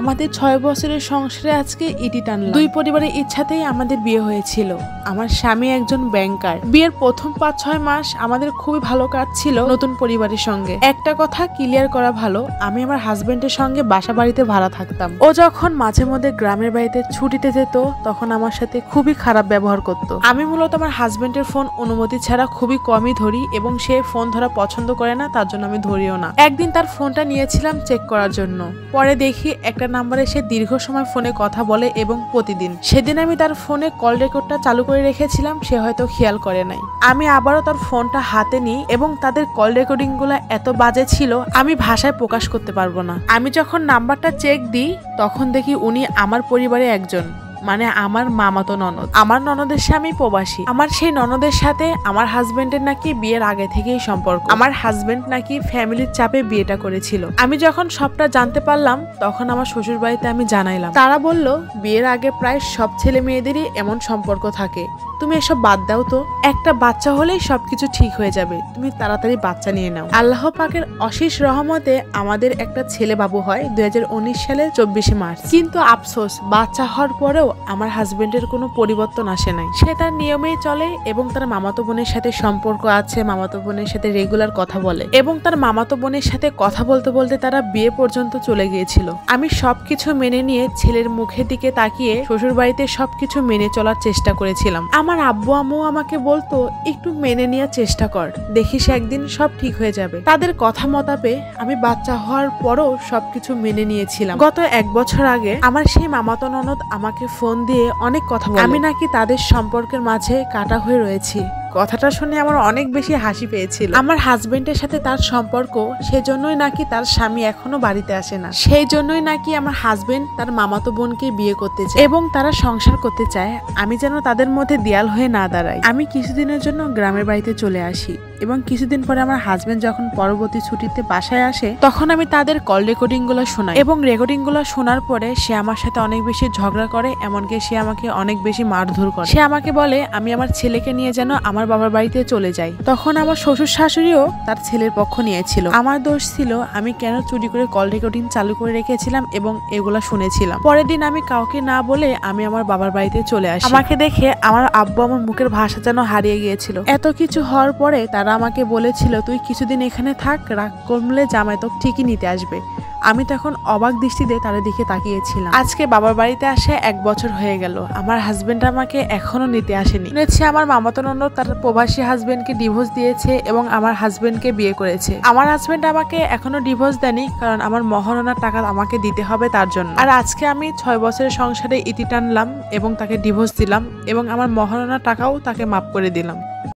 আমাদের 6 বছরের সংসারে আজকে ইতি টানলাম। দুই পরিবারের ইচ্ছাতেই আমাদের বিয়ে হয়েছিল। আমার স্বামী একজন ব্যাংকার। বিয়ের প্রথম 5-6 মাস আমাদের খুবই ভালো কাটছিল নতুন পরিবারের সঙ্গে। একটা কথা ক্লিয়ার করা ভালো, আমি আমার হাজবেন্ডের সঙ্গে বাসা বাড়িতে ভাড়া থাকতাম। ও যখন মাঝে মধ্যে গ্রামের বাড়িতে ছুটিতে যেত তখন আমার সাথে খুবই খারাপ ব্যবহার করত। আমি মূলত আমার হাজবেন্ডের ফোন অনুমতি ছাড়া খুবই কমই ধরি এবং সে ফোন ধরা পছন্দ করে না, তার জন্য আমি ধরিও না। একদিন তার ফোনটা নিয়েছিলাম চেক করার জন্য। পরে দেখি একটা নাম্বারে সে দীর্ঘ সময় ফোনে কথা বলে এবং প্রতিদিন। সেদিন আমি তার ফোনে কল রেকর্ডটা চালু করে রেখেছিলাম, সে হয়তো খেয়াল করে নাই। আমি আবারও তার ফোনটা হাতে নিই এবং তাদের কল রেকর্ডিং গুলো এত বাজে ছিল আমি ভাষায় প্রকাশ করতে পারবো না। আমি যখন নাম্বারটা চেক দিই তখন দেখি উনি আমার পরিবারে একজন, মানে আমার মামাতো ননদ। আমার ননদের স্বামী প্রবাসী। আমার সেই ননদের সাথে আমার হাজবেন্ডের নাকি বিয়ের আগে থেকেই সম্পর্ক। আমার হাজবেন্ড নাকি ফ্যামিলির চাপে বিয়েটা করেছিল। আমি যখন সবটা জানতে পারলাম তখন আমার শ্বশুর বাড়িতে আমি জানাইলাম। তারা বলল বিয়ের আগে প্রায় সব ছেলে মেয়েদেরই এমন সম্পর্ক থাকে, তুমি এসব বাদ দাও তো, একটা বাচ্চা হলেই সবকিছু ঠিক হয়ে যাবে, তুমি তাড়াতাড়ি বাচ্চা নিয়ে নাও। আল্লাহ পাকের অশেষ রহমতে আমাদের একটা ছেলে বাবু হয় 2019 সালের 24 মার্চ। কিন্তু আফসোস, বাচ্চা হওয়ার পরেও আমার হাজবেন্ডের কোনো পরিবর্তন আসে নাই। সে তার নিয়মেই চলে এবং তার মামাতো বোনের সাথে সম্পর্ক আছে, মামাতো বোনের সাথে রেগুলার কথা বলে এবং তার মামাতো বোনের সাথে কথা বলতে বলতে তারা বিয়ে পর্যন্ত চলে গিয়েছিল। আমি সবকিছু মেনে নিয়ে ছেলের মুখের দিকে তাকিয়ে শ্বশুর বাড়িতে সবকিছু মেনে চলার চেষ্টা করেছিলাম। আমার আব্বু আম্মু আমাকে বলতো একটু মেনে নেওয়ার চেষ্টা কর, দেখিস একদিন সব ঠিক হয়ে যাবে। তাদের কথা মতাবে আমি বাচ্চা হওয়ার পরও সবকিছু মেনে নিয়েছিলাম। গত 1 বছর আগে আমার সেই মামাতো ননদ আমাকে ফোন দিয়ে অনেক কথা বলে আমি নাকি তাদের সম্পর্কের মাঝে কাটা হয়ে রয়েছি। কথাটা শুনে আমার অনেক বেশি হাসি পেয়েছিল। আমার হাজবেন্ডের সাথে তার সম্পর্ক, সেজন্যই নাকি তার স্বামী এখনো বাড়িতে আসে না, সেই জন্যই নাকি আমার হাজবেন্ড তার মামাতো বোনকে বিয়ে করতে চায় এবং তারা সংসার করতে চায়। আমি যেন তাদের মধ্যে দেয়াল হয়ে না দাঁড়াই। আমি কিছুদিনের জন্য গ্রামের বাড়িতে চলে আসি এবং কিছুদিন পরে আমার হাজবেন্ড যখন পরবর্তী ছুটিতে বাসায় আসে তখন আমি তাদের কল রেকর্ডিং গুলো শোনাই এবং রেকর্ডিং গুলো শোনার পরে সে আমার সাথে অনেক বেশি ঝগড়া করে, এমনকি সে আমাকে অনেক বেশি মারধর করে। সে আমাকে বলে আমি আমার ছেলেকে নিয়ে যেন আমার বাবার বাড়িতে চলে যাই। তখন আমার শ্বশুর শাশুড়িও তার ছেলের পক্ষ নিয়েছিল। আমার দোষ ছিল, আমি কেন চুরি করে কল রেকর্ডিং চালু করে রেখেছিলাম এবং এগুলা শুনেছিলাম। পরের দিন আমি কাউকে না বলে আমি আমার বাবার বাড়িতে চলে আসি। আমাকে দেখে আমার আব্বু আমার মুখের ভাষা যেন হারিয়ে গিয়েছিল। এত কিছু হওয়ার পরে তারা আমাকে বলেছিল তুই কিছুদিন এখানে থাক, রাগ কমলে জামাই তোকে ঠিকই নিতে আসবে। আমি তখন অবাক দৃষ্টিতে তাদের দিকে তাকিয়েছিলাম। আজকে বাবার বাড়িতে আসে 1 বছর হয়ে গেল, আমার হাজবেন্ড আমাকে এখনো নিতে আসেনি। শুনেছি আমার মামাতো ননদ তার প্রবাসী হাজবেন্ডকে ডিভোর্স দিয়েছে এবং আমার হাজবেন্ডকে বিয়ে করেছে। আমার হাজবেন্ড আমাকে এখনো ডিভোর্স দেয়নি, কারণ আমার মহারণার টাকা আমাকে দিতে হবে তার জন্য। আর আজকে আমি 6 বছরের সংসারে ইতি টানলাম এবং তাকে ডিভোর্স দিলাম এবং আমার মহারণার টাকাও তাকে মাফ করে দিলাম।